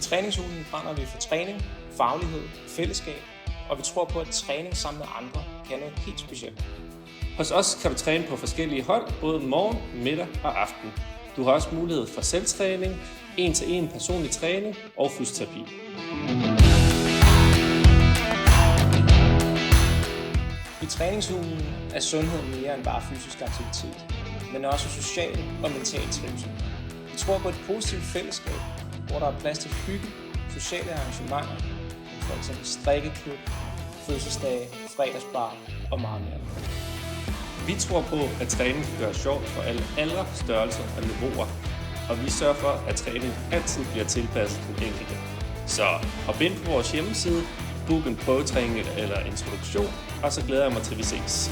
træningsugen brænder vi for træning, faglighed, fællesskab, og vi tror på, at træning sammen med andre kan noget helt specielt. Hos os kan du træne på forskellige hold, både morgen, middag og aften. Du har også mulighed for selvtræning, en-til-en personlig træning og fysioterapi. I træningsugen er sundhed mere end bare fysisk aktivitet, men også social og mental trivsel. Vi tror på et positivt fællesskab, hvor der er plads til hygge, sociale arrangementer, som f.eks. strikkeklub, fødselsdage, fredagsbar og meget mere. Vi tror på, at træning kan gøre sjovt for alle aldre, størrelser og niveauer, og vi sørger for, at træning altid bliver tilpasset den enkelte. Så hop ind på vores hjemmeside, book en prøvetræning eller introduktion, og så glæder jeg mig til, at vi ses.